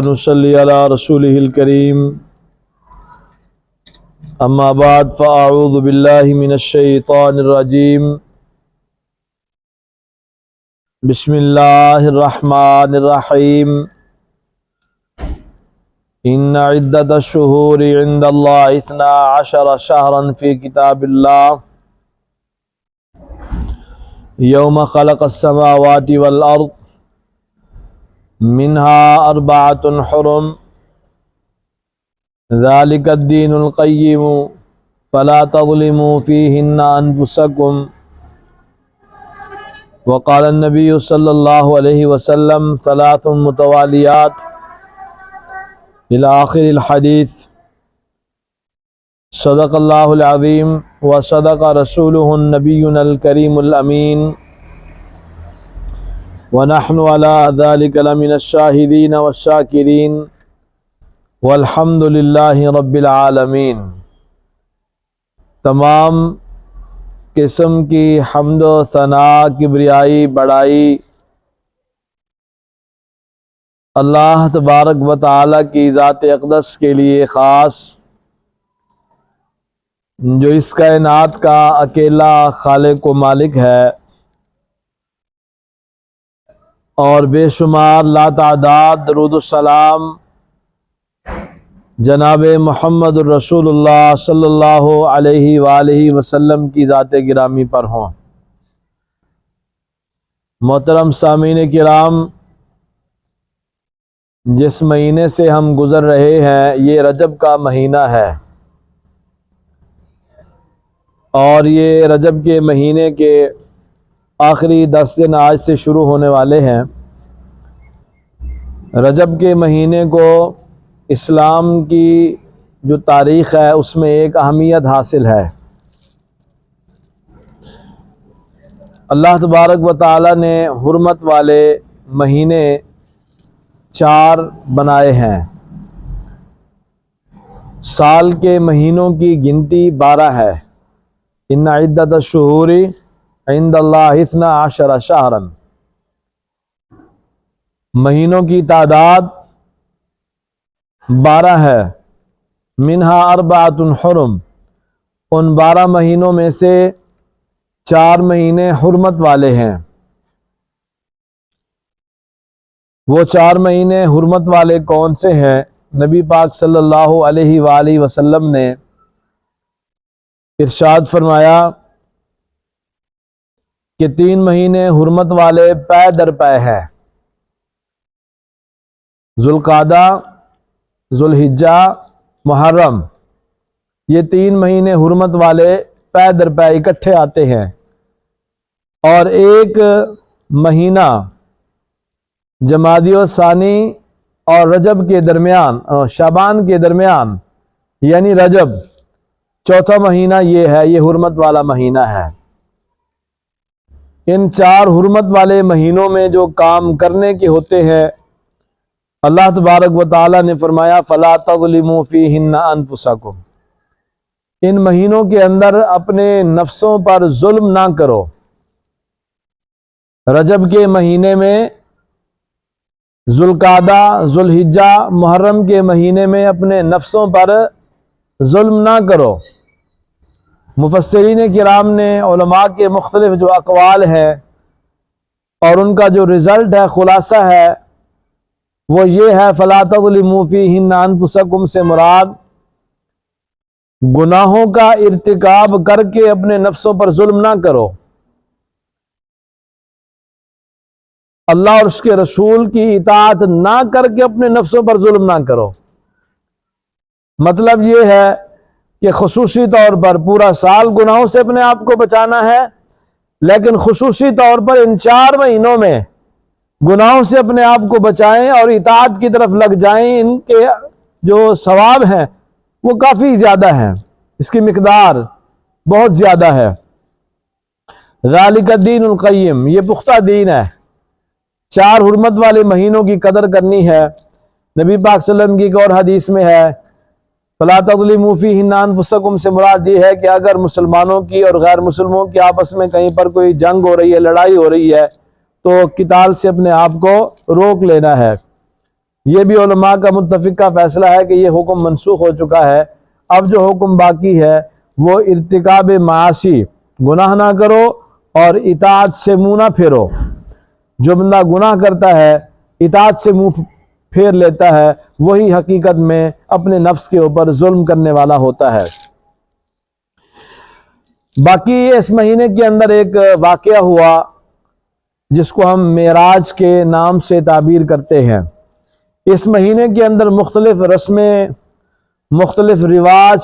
نصلي على رسوله الكريم أما بعد فأعوذ بالله من الشيطان الرجيم بسم الله الرحمن الرحيم إن عدة الشهور عند الله 12 شهرا في كتاب الله يوم خلق السماوات والأرض منها 4 حرم ذلك الدين القيم فلا تظلموا فيهن أنفسكم وقال النبي صلى الله عليه وسلم 3 متواليات إلى آخر الحديث صدق الله العظيم وصدق رسوله النبي الكريم الأمين ونحن على ذلك لمن الشاهدين والشاكرين والحمد للہ رب العالمین۔ تمام قسم کی حمد و ثناء، کبریائی، بڑائی اللہ تبارک و تعالی کی ذات اقدس کے لیے خاص، جو اس کائنات کا اکیلا خالق و مالک ہے، اور بے شمار لاتعداد درود السلام جناب محمد الرسول اللہ صلی اللہ علیہ وآلہ وسلم کی ذات گرامی پر ہوں۔ محترم سامعین کرام، جس مہینے سے ہم گزر رہے ہیں یہ رجب کا مہینہ ہے، اور یہ رجب کے مہینے کے آخری 10 دن آج سے شروع ہونے والے ہیں۔ رجب کے مہینے کو اسلام کی جو تاریخ ہے اس میں ایک اہمیت حاصل ہے۔ اللہ تبارک و تعالی نے حرمت والے مہینے 4 بنائے ہیں۔ سال کے مہینوں کی گنتی 12 ہے۔ ان عدت الشہور عند اللہ 12 شہرا، مہینوں کی تعداد 12 ہے۔ منہا 4 حرم، ان 12 مہینوں میں سے 4 مہینے حرمت والے ہیں۔ وہ 4 مہینے حرمت والے کون سے ہیں؟ نبی پاک صلی اللہ علیہ وآلہ وسلم نے ارشاد فرمایا کہ 3 مہینے حرمت والے پے در پے ہیں: ذوالقعدہ، ذوالحجہ، محرم۔ یہ 3 مہینے حرمت والے پے در پے اکٹھے آتے ہیں، اور ایک مہینہ جمادی الثانی اور رجب کے درمیان، شعبان کے درمیان، یعنی رجب، چوتھا مہینہ یہ ہے، یہ حرمت والا مہینہ ہے۔ ان 4 حرمت والے مہینوں میں جو کام کرنے کے ہوتے ہیں، اللہ تبارک و تعالی نے فرمایا فَلَا تَظْلِمُوا فِيهِنَّ أَنفُسَكُمْ، ان مہینوں کے اندر اپنے نفسوں پر ظلم نہ کرو۔ رجب کے مہینے میں، ذوالقعدہ، ذوالحجہ، محرم کے مہینے میں اپنے نفسوں پر ظلم نہ کرو۔ مفسرین کرام نے، علماء کے مختلف جو اقوال ہیں اور ان کا جو رزلٹ ہے، خلاصہ ہے، وہ یہ ہے فَلَا تَظْلِمُوا فِيهِنَّ أَنفُسَكُمْ سے مراد گناہوں کا ارتکاب کر کے اپنے نفسوں پر ظلم نہ کرو، اللہ اور اس کے رسول کی اطاعت نہ کر کے اپنے نفسوں پر ظلم نہ کرو۔ مطلب یہ ہے کہ خصوصی طور پر پورا سال گناہوں سے اپنے آپ کو بچانا ہے، لیکن خصوصی طور پر ان 4 مہینوں میں گناہوں سے اپنے آپ کو بچائیں اور اطاعت کی طرف لگ جائیں۔ ان کے جو ثواب ہیں وہ کافی زیادہ ہیں، اس کی مقدار بہت زیادہ ہے۔ ذالک الدین القیم، یہ پختہ دین ہے۔ 4 حرمت والے مہینوں کی قدر کرنی ہے۔ نبی پاک صلی اللہ علیہ وسلم کی ایک اور حدیث میں ہے فَلَا تَظْلِمُوا فِيهِنَّ أَنفُسَكُمْ سے مراد یہ ہے کہ اگر مسلمانوں کی اور غیر مسلموں کی آپس میں کہیں پر کوئی جنگ ہو رہی ہے، لڑائی ہو رہی ہے، تو قتال سے اپنے آپ کو روک لینا ہے۔ یہ بھی علماء کا متفقہ فیصلہ ہے کہ یہ حکم منسوخ ہو چکا ہے۔ اب جو حکم باقی ہے وہ ارتکاب معاصی، گناہ نہ کرو اور اطاعت سے منہ نہ پھیرو۔ جو بندہ گناہ کرتا ہے، اطاعت سے منہ پھیر لیتا ہے، وہی حقیقت میں اپنے نفس کے اوپر ظلم کرنے والا ہوتا ہے۔ باقی اس مہینے کے اندر ایک واقعہ ہوا جس کو ہم معراج کے نام سے تعبیر کرتے ہیں۔ اس مہینے کے اندر مختلف رسمیں، مختلف رواج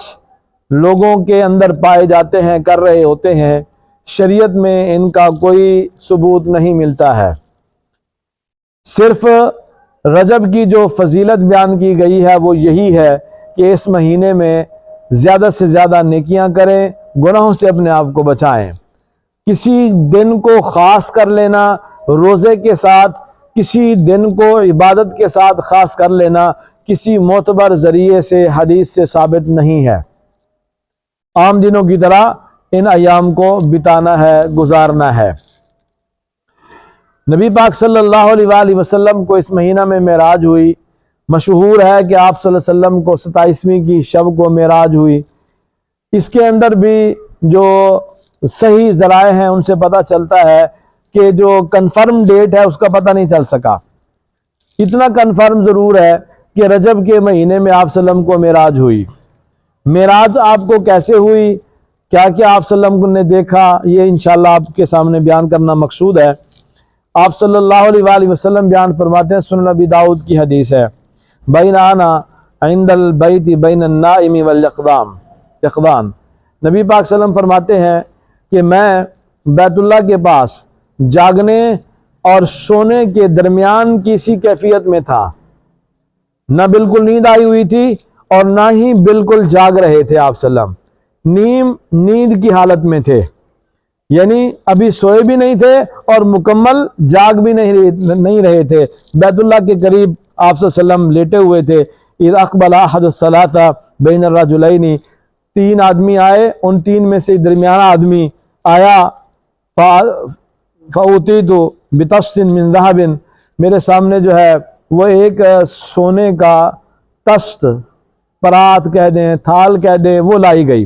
لوگوں کے اندر پائے جاتے ہیں، کر رہے ہوتے ہیں۔ شریعت میں ان کا کوئی ثبوت نہیں ملتا ہے۔ صرف رجب کی جو فضیلت بیان کی گئی ہے وہ یہی ہے کہ اس مہینے میں زیادہ سے زیادہ نیکیاں کریں، گناہوں سے اپنے آپ کو بچائیں۔ کسی دن کو خاص کر لینا روزے کے ساتھ، کسی دن کو عبادت کے ساتھ خاص کر لینا کسی معتبر ذریعے سے، حدیث سے ثابت نہیں ہے۔ عام دنوں کی طرح ان ایام کو بتانا ہے، گزارنا ہے۔ نبی پاک صلی اللہ علیہ وآلہ وسلم کو اس مہینہ میں معراج ہوئی۔ مشہور ہے کہ آپ صلی اللہ علیہ وسلم کو 27ویں کی شب کو معراج ہوئی۔ اس کے اندر بھی جو صحیح ذرائع ہیں ان سے پتہ چلتا ہے کہ جو کنفرم ڈیٹ ہے اس کا پتہ نہیں چل سکا۔ اتنا کنفرم ضرور ہے کہ رجب کے مہینے میں آپ صلی اللہ علیہ وسلم کو معراج ہوئی۔ معراج آپ کو کیسے ہوئی، کیا کیا آپ صلی اللہ علیہ وسلم نے دیکھا، یہ انشاءاللہ آپ کے سامنے بیان کرنا مقصود ہے۔ آپ صلی اللہ علیہ وآلہ وسلم بیان فرماتے ہیں، سنن ابی داؤد کی حدیث ہے، بین انا عند البیت بین النائم والیقظان۔ نبی پاک صلی اللہ علیہ وسلم فرماتے ہیں کہ میں بیت اللہ کے پاس جاگنے اور سونے کے درمیان کی اسی کیفیت میں تھا۔ نہ بالکل نیند آئی ہوئی تھی اور نہ ہی بالکل جاگ رہے تھے آپ صلی اللہ علیہ وسلم، نیند کی حالت میں تھے، یعنی ابھی سوئے بھی نہیں تھے اور مکمل جاگ بھی نہیں رہے تھے۔ بیت اللہ کے قریب آپ صلی اللہ علیہ وسلم لیٹے ہوئے تھے۔ اذ اقبل احد الثلاثہ بین الرجلین، تین آدمی آئے، ان تین میں سے درمیانہ آدمی آیا، فأوتیت بطست من ذہب، میرے سامنے جو ہے وہ ایک سونے کا طست، پرات کہہ دیں، تھال کہہ دیں، وہ لائی گئی۔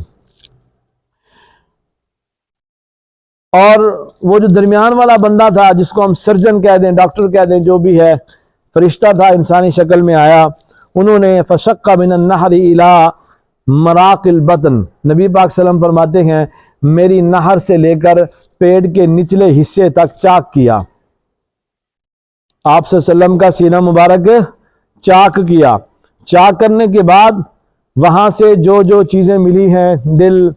اور وہ جو درمیان والا بندہ تھا جس کو ہم سرجن کہہ دیں، ڈاکٹر کہہ دیں، جو بھی ہے، فرشتہ تھا، انسانی شکل میں آیا، انہوں نے فشق من النحر الى مراق البطن، نبی پاک صلی اللہ علیہ وسلم فرماتے ہیں میری نہر سے لے کر پیٹ کے نچلے حصے تک چاک کیا۔ آپ صلی اللہ علیہ وسلم کا سینہ مبارک چاک کیا۔ چاک کرنے کے بعد وہاں سے جو جو چیزیں ملی ہیں، دل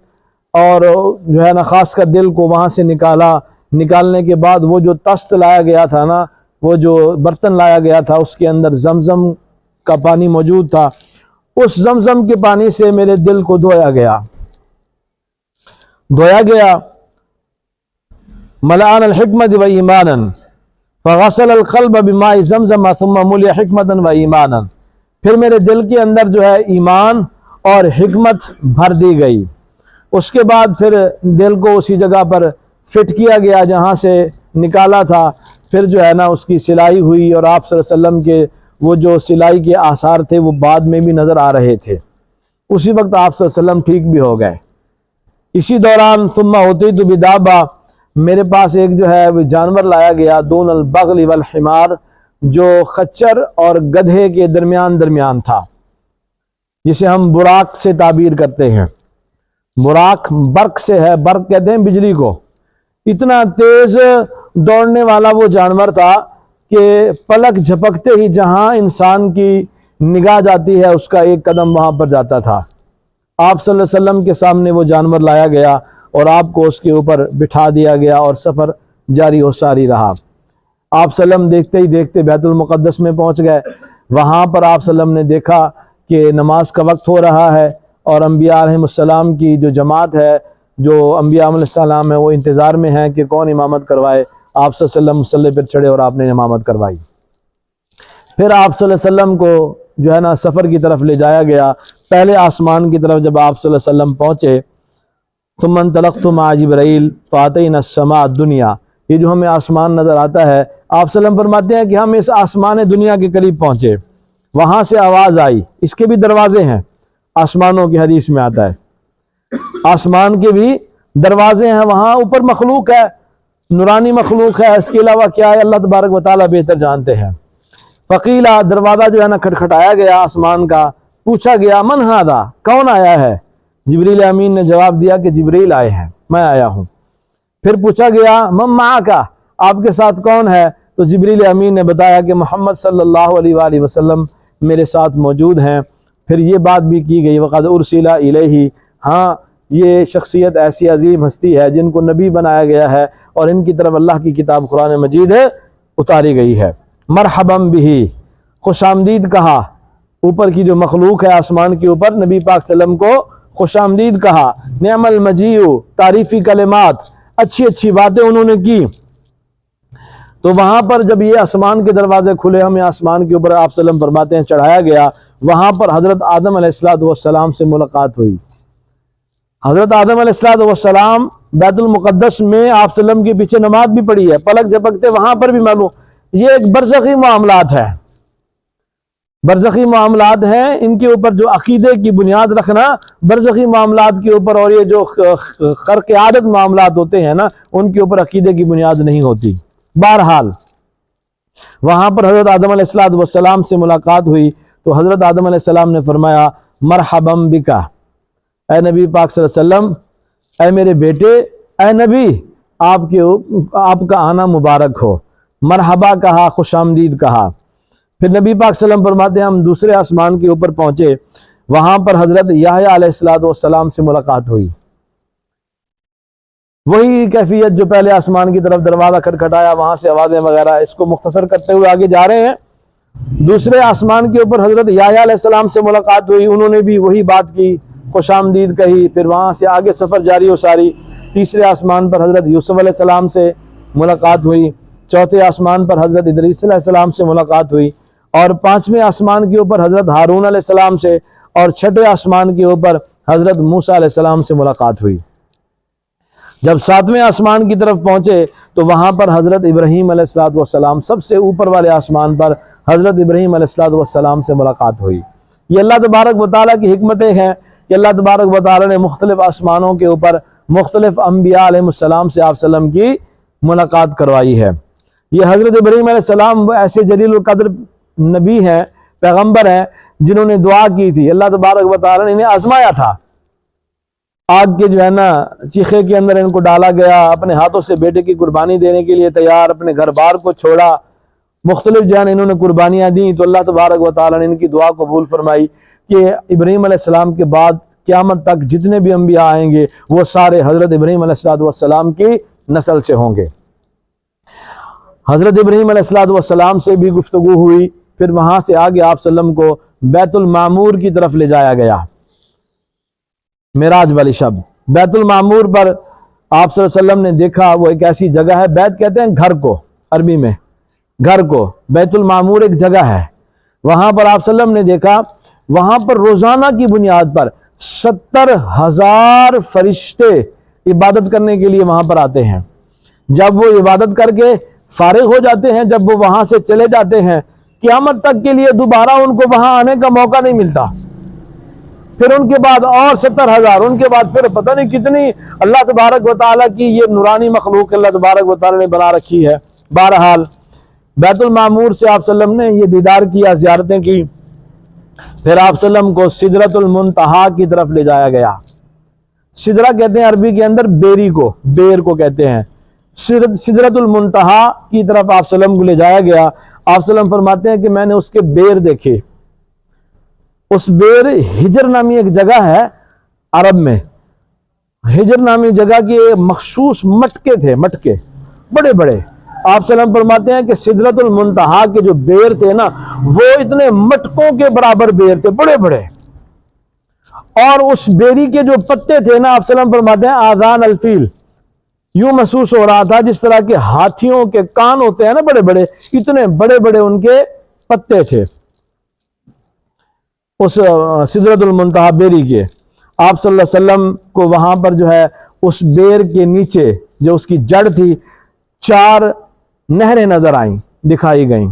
اور جو ہے نا خاص کر دل کو وہاں سے نکالا۔ نکالنے کے بعد وہ جو طست لایا گیا تھا نا، وہ جو برتن لایا گیا تھا، اس کے اندر زمزم کا پانی موجود تھا۔ اس زمزم کے پانی سے میرے دل کو دھویا گیا۔ ملعان الحکمت و ایمانا فغسل القلب بماء زمزم ثم ملئ حکمتا و ایمانا، پھر میرے دل کے اندر جو ہے ایمان اور حکمت بھر دی گئی۔ اس کے بعد پھر دل کو اسی جگہ پر فٹ کیا گیا جہاں سے نکالا تھا، پھر جو ہے نا اس کی سلائی ہوئی، اور آپ صلی اللہ علیہ وسلم کے وہ جو سلائی کے آثار تھے وہ بعد میں بھی نظر آ رہے تھے۔ اسی وقت آپ صلی اللہ علیہ وسلم ٹھیک بھی ہو گئے۔ اسی دوران ثم اتیت بدابہ، میرے پاس ایک جو ہے وہ جانور لایا گیا، دون البغل والحمار، جو خچر اور گدھے کے درمیان تھا، جسے ہم براق سے تعبیر کرتے ہیں۔ براق برق سے ہے، برق کہتے ہیں بجلی کو۔ اتنا تیز دوڑنے والا وہ جانور تھا کہ پلک جھپکتے ہی جہاں انسان کی نگاہ جاتی ہے اس کا ایک قدم وہاں پر جاتا تھا۔ آپ صلی اللہ علیہ وسلم کے سامنے وہ جانور لایا گیا اور آپ کو اس کے اوپر بٹھا دیا گیا اور سفر جاری و ساری رہا۔ آپ صلی اللہ علیہ وسلم دیکھتے ہی دیکھتے بیت المقدس میں پہنچ گئے۔ وہاں پر آپ صلی اللہ علیہ وسلم نے دیکھا کہ نماز کا وقت ہو رہا ہے اور انبیاء علیہ السلام کی جو جماعت ہے، جو انبیاء علیہ السلام ہے، وہ انتظار میں ہیں کہ کون امامت کروائے۔ آپ صلی اللہ علیہ وسلم مصلی پر چڑھے اور آپ نے امامت کروائی۔ پھر آپ صلی اللہ علیہ وسلم کو جو ہے نا سفر کی طرف لے جایا گیا۔ پہلے آسمان کی طرف جب آپ صلی اللہ علیہ وسلم پہنچے، ثم انطلقت مع جبرائیل فاتینا السماء الدنیا، یہ جو ہمیں آسمان نظر آتا ہے، آپ صلی اللہ علیہ وسلم فرماتے ہیں کہ ہم اس آسمان دنیا کے قریب پہنچے۔ وہاں سے آواز آئی. اس کے بھی دروازے ہیں آسمانوں کی، حدیث میں آتا ہے آسمان کے بھی دروازے ہیں، وہاں اوپر مخلوق ہے، نورانی مخلوق ہے، اس کے علاوہ کیا ہے اللہ تبارک و تعالیٰ بہتر جانتے ہیں. فقیلا، دروازہ جو ہے نا کھٹکھٹایا گیا آسمان کا، پوچھا گیا من ہذا، کون آیا ہے؟ جبریل امین نے جواب دیا کہ جبریل آئے ہیں، میں آیا ہوں. پھر پوچھا گیا من معک، آپ کے ساتھ کون ہے؟ تو جبریل امین نے بتایا کہ محمد صلی اللہ علیہ وآلہ وسلم میرے ساتھ موجود ہیں. پھر یہ بات بھی کی گئی وقد ارسل الیہ، ہاں یہ شخصیت ایسی عظیم ہستی ہے جن کو نبی بنایا گیا ہے اور ان کی طرف اللہ کی کتاب قرآن مجید اتاری گئی ہے. مرحبا بہ، خوش آمدید کہا. اوپر کی جو مخلوق ہے آسمان کے اوپر، نبی پاک صلی اللہ علیہ وسلم کو خوش آمدید کہا. نعم المجیء، تعریفی کلمات، اچھی اچھی باتیں انہوں نے کی. تو وہاں پر جب یہ آسمان کے دروازے کھلے، ہمیں آسمان کے اوپر آپ صلی اللہ علیہ وسلم فرماتے ہیں چڑھایا گیا. وہاں پر حضرت آدم علیہ السلام سے ملاقات ہوئی. حضرت آدم علیہ السلام بیت المقدس میں آپ صلی اللہ علیہ وسلم کے پیچھے نماز بھی پڑھی ہے، پلک جھپکتے وہاں پر بھی معلوم. یہ ایک برزخی معاملات ہے، برزخی معاملات ہیں. ان کے اوپر جو عقیدے کی بنیاد رکھنا برزخی معاملات کے اوپر، اور یہ جو خرق عادت معاملات ہوتے ہیں نا ان کے اوپر عقیدے کی بنیاد نہیں ہوتی. بہرحال وہاں پر حضرت آدم علیہ السلام سے ملاقات ہوئی تو حضرت آدم علیہ السلام نے فرمایا مرحبا بکا، اے نبی پاک صلی اللہ علیہ وسلم، اے میرے بیٹے، اے نبی، آپ کا آنا مبارک ہو. مرحبا کہا، خوش آمدید کہا. پھر نبی پاک صلی اللہ علیہ وسلم فرماتے ہیں ہم دوسرے آسمان کے اوپر پہنچے، وہاں پر حضرت یحییٰ علیہ السلام سے ملاقات ہوئی. وہی کیفیت جو پہلے آسمان کی طرف دروازہ کھٹکھٹایا، وہاں سے آوازیں وغیرہ. اس کو مختصر کرتے ہوئے آگے جا رہے ہیں. دوسرے آسمان کے اوپر حضرت یحییٰ علیہ السلام سے ملاقات ہوئی، انہوں نے بھی وہی بات کی، خوش آمدید کہی. پھر وہاں سے آگے سفر جاری و ساری. تیسرے آسمان پر حضرت یوسف علیہ السلام سے ملاقات ہوئی. چوتھے آسمان پر حضرت ادریس علیہ السلام سے ملاقات ہوئی. اور پانچویں آسمان کے اوپر حضرت ہارون علیہ السلام سے، اور چھٹے آسمان کے اوپر حضرت موسیٰ علیہ السلام سے ملاقات ہوئی. جب ساتویں آسمان کی طرف پہنچے تو وہاں پر حضرت ابراہیم علیہ السلام، سب سے اوپر والے آسمان پر حضرت ابراہیم علیہ السلام سے ملاقات ہوئی. یہ اللہ تبارک و تعالیٰ کی حکمتیں ہیں کہ اللہ تبارک و تعالیٰ نے مختلف آسمانوں کے اوپر مختلف انبیاء علیہ السلام سے آپ صلی اللہ علیہ وسلم کی ملاقات کروائی ہے. یہ حضرت ابراہیم علیہ السلام ایسے جلیل القدر نبی ہیں، پیغمبر ہیں، جنہوں نے دعا کی تھی. اللہ تبارک و تعالیٰ نے انہیں آزمایا تھا. آگ کے جو ہے نا چیخے کے اندر ان کو ڈالا گیا، اپنے ہاتھوں سے بیٹے کی قربانی دینے کے لیے تیار، اپنے گھر بار کو چھوڑا، مختلف جو ہے نا انہوں نے قربانیاں دیں. تو اللہ تبارک و تعالیٰ نے ان کی دعا قبول فرمائی کہ ابراہیم علیہ السلام کے بعد قیامت تک جتنے بھی انبیاء آئیں گے وہ سارے حضرت ابراہیم علیہ السلام کی نسل سے ہوں گے. حضرت ابراہیم علیہ السلام سے بھی گفتگو ہوئی. پھر وہاں سے آگے آپ صلی اللہ علیہ وسلم کو بیت المعمور کی طرف لے جایا گیا. معراج والی شب بیت المعمور پر آپ صلی اللہ علیہ وسلم نے دیکھا، وہ ایک ایسی جگہ ہے، بیت کہتے ہیں گھر کو، عربی میں گھر کو. بیت المعمور ایک جگہ ہے، وہاں پر آپ صلی اللہ علیہ وسلم نے دیکھا، وہاں پر روزانہ کی بنیاد پر 70,000 فرشتے عبادت کرنے کے لیے وہاں پر آتے ہیں. جب وہ عبادت کر کے فارغ ہو جاتے ہیں، جب وہ وہاں سے چلے جاتے ہیں، قیامت تک کے لیے دوبارہ ان کو وہاں آنے کا موقع نہیں ملتا. پھر ان کے بعد اور 70,000، ان کے بعد پھر پتہ نہیں کتنی اللہ تبارک و تعالیٰ کی یہ نورانی مخلوق اللہ تبارک و تعالیٰ نے بنا رکھی ہے. بہرحال بیت المعمور سے آپ صلی اللہ علیہ وسلم نے یہ دیدار کیا، زیارتیں کی. پھر آپ صلی اللہ علیہ وسلم کو سدرۃ المنتہا کی طرف لے جایا گیا. سدرہ کہتے ہیں عربی کے اندر بیری کو، بیر کو کہتے ہیں. سدرۃ المنتہا کی طرف آپ صلی اللہ علیہ وسلم کو لے جایا گیا. آپ صلی اللہ علیہ وسلم فرماتے ہیں کہ میں نے اس کے بیر دیکھے. اس بیر، ہجر نامی ایک جگہ ہے عرب میں، ہجر نامی جگہ کے مخصوص مٹکے تھے، مٹکے بڑے بڑے. آپ صلی اللہ علیہ وسلم فرماتے ہیں کہ سدرۃ المنتہا کے جو بیر تھے نا وہ اتنے مٹکوں کے برابر بیر تھے، بڑے بڑے. اور اس بیری کے جو پتے تھے نا، آپ صلی اللہ علیہ وسلم فرماتے ہیں آذان الفیل، یوں محسوس ہو رہا تھا جس طرح کے ہاتھیوں کے کان ہوتے ہیں نا بڑے بڑے، اتنے بڑے بڑے ان کے پتے تھے اس سدرۃ المنتہا بیری کے. آپ صلی اللہ علیہ وسلم کو وہاں پر جو ہے اس بیر کے نیچے جو اس کی جڑ تھی 4 نہریں نظر آئیں، دکھائی گئیں.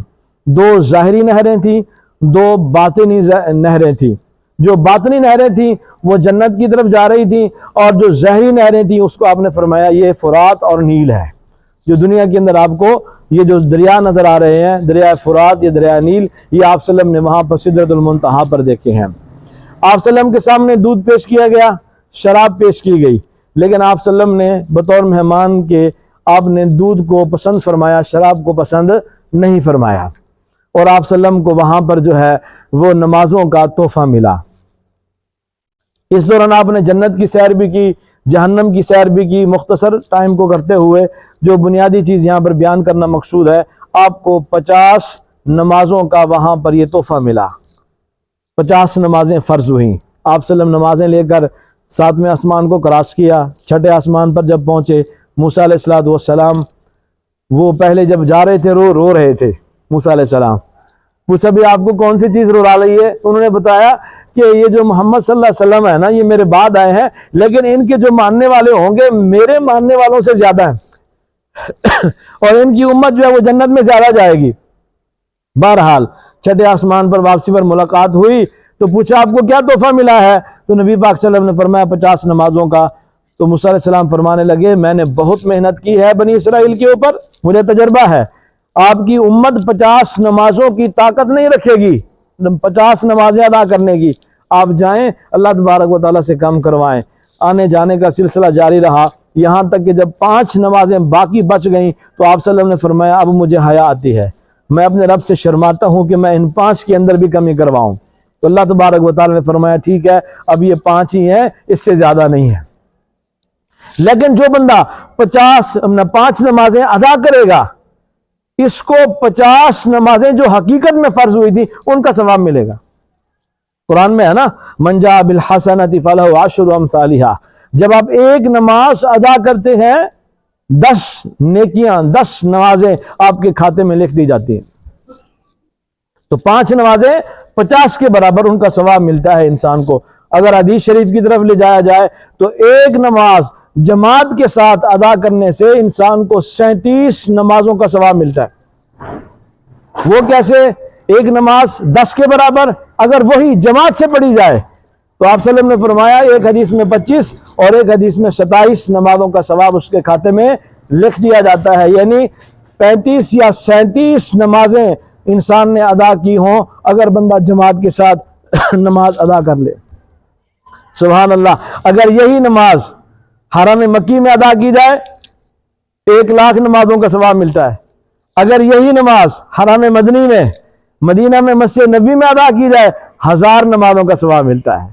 2 ظاہری نہریں تھیں دو باطنی نہریں تھیں. جو باطنی نہریں تھیں وہ جنت کی طرف جا رہی تھیں، اور جو ظاہری نہریں تھیں اس کو آپ نے فرمایا یہ فرات اور نیل ہے. جو دنیا کے اندر آپ کو یہ جو دریا نظر آ رہے ہیں، دریا فرات یا دریا نیل، یہ آپ صلی اللہ علیہ وسلم نے وہاں پر سدرۃ المنتہا پر دیکھے ہیں. آپ صلی اللہ علیہ وسلم کے سامنے دودھ پیش کیا گیا، شراب پیش کی گئی، لیکن آپ صلی اللہ علیہ وسلم نے بطور مہمان کے آپ نے دودھ کو پسند فرمایا، شراب کو پسند نہیں فرمایا. اور آپ صلی اللہ علیہ وسلم کو وہاں پر جو ہے وہ نمازوں کا تحفہ ملا. اس دوران آپ نے جنت کی سیر بھی کی، جہنم کی سیر بھی کی. مختصر ٹائم کو کرتے ہوئے جو بنیادی چیز یہاں پر بیان کرنا مقصود ہے، آپ کو 50 نمازوں کا وہاں پر یہ تحفہ ملا. 50 نمازیں فرض ہوئیں. آپ صلی اللہ علیہ وسلم نمازیں لے کر 7ویں آسمان کو کراس کیا. 6ٹھے آسمان پر جب پہنچے، موسیٰ علیہ السلام وہ پہلے جب جا رہے تھے رو رہے تھے. موسیٰ علیہ السلام پوچھا بھی آپ کو کون سی چیز رلا رہی ہے؟ انہوں نے بتایا کہ یہ جو محمد صلی اللہ علیہ وسلم ہے نا، یہ میرے بعد آئے ہیں، لیکن ان کے جو ماننے والے ہوں گے میرے ماننے والوں سے زیادہ ہیں اور ان کی امت جو ہے وہ جنت میں زیادہ جائے گی. بہرحال 6ٹھے آسمان پر واپسی پر ملاقات ہوئی تو پوچھا آپ کو کیا تحفہ ملا ہے؟ تو نبی پاک صلی اللہ علیہ وسلم نے فرمایا 50 نمازوں کا. تو موسیٰ علیہ السلام فرمانے لگے میں نے بہت محنت کی ہے بنی اسرائیل کے اوپر، مجھے تجربہ ہے. آپ کی امت 50 نمازوں کی طاقت نہیں رکھے گی 50 نمازیں ادا کرنے کی. آپ جائیں اللہ تبارک و تعالیٰ سے کام کروائیں. آنے جانے کا سلسلہ جاری رہا، یہاں تک کہ جب 5 نمازیں باقی بچ گئیں تو آپ صلی اللہ علیہ وسلم نے فرمایا اب مجھے حیا آتی ہے، میں اپنے رب سے شرماتا ہوں کہ میں ان 5 کے اندر بھی کمی کرواؤں. تو اللہ تبارک و تعالیٰ نے فرمایا ٹھیک ہے، اب یہ 5 ہی ہیں، اس سے زیادہ نہیں ہے. لیکن جو بندہ 5 نمازیں ادا کرے گا، اس کو 50 نمازیں جو حقیقت میں فرض ہوئی تھی ان کا ثواب ملے گا. قرآن میں ہے نا، من جاء بالحسنۃ فلہ عشر امثالھا. جب آپ ایک نماز ادا کرتے ہیں 10 نیکیاں، 10 نمازیں آپ کے کھاتے میں لکھ دی جاتی ہیں. تو 5 نمازیں 50 کے برابر ان کا ثواب ملتا ہے انسان کو. اگر حدیث شریف کی طرف لے جایا جائے تو ایک نماز جماعت کے ساتھ ادا کرنے سے انسان کو 37 نمازوں کا ثواب ملتا ہے. وہ کیسے؟ ایک نماز 10 کے برابر اگر وہی جماعت سے پڑھی جائے تو آپ صلی اللہ علیہ وسلم نے فرمایا ایک حدیث میں 25 اور ایک حدیث میں 27 نمازوں کا ثواب اس کے کھاتے میں لکھ دیا جاتا ہے. یعنی 35 یا 37 نمازیں انسان نے ادا کی ہوں اگر بندہ جماعت کے ساتھ نماز ادا کر لے. سبحان اللہ. اگر یہی نماز حرم مکی میں ادا کی جائے 1,00,000 نمازوں کا ثواب ملتا ہے. اگر یہی نماز حرم مدنی میں، مدینہ میں مسجد نبوی میں ادا کی جائے 1000 نمازوں کا ثواب ملتا ہے.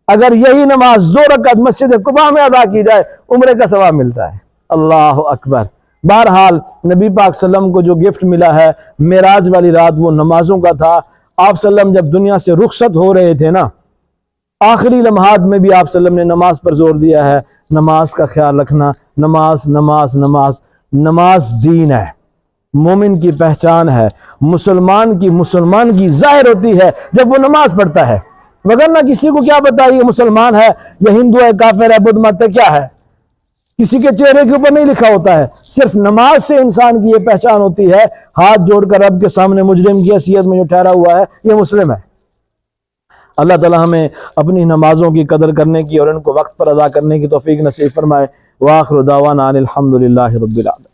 اگر یہی نماز 2 رکعت مسجد قباء میں ادا کی جائے عمرے کا ثواب ملتا ہے. اللہ اکبر. بہرحال نبی پاک صلی اللہ علیہ وسلم کو جو گفٹ ملا ہے معراج والی رات وہ نمازوں کا تھا. آپ صلی اللہ علیہ وسلم جب دنیا سے رخصت ہو رہے تھے نا، آخری لمحات میں بھی آپ صلی اللہ علیہ وسلم نے نماز پر زور دیا ہے. نماز کا خیال رکھنا. نماز نماز نماز نماز دین ہے، مومن کی پہچان ہے. مسلمان کی ظاہر ہوتی ہے جب وہ نماز پڑھتا ہے، وگرنہ کسی کو کیا پتا یہ مسلمان ہے یا ہندو ہے، کافر ہے، بدھ مت ہے، کیا ہے، کسی کے چہرے کے اوپر نہیں لکھا ہوتا ہے. صرف نماز سے انسان کی یہ پہچان ہوتی ہے، ہاتھ جوڑ کر رب کے سامنے مجرم کی حیثیت میں جو ٹھہرا ہوا ہے یہ مسلم ہے. اللہ تعالی ہمیں اپنی نمازوں کی قدر کرنے کی اور ان کو وقت پر ادا کرنے کی توفیق نصیب فرمائے. وآخر دعوانا ان الحمد للہ رب العالمین.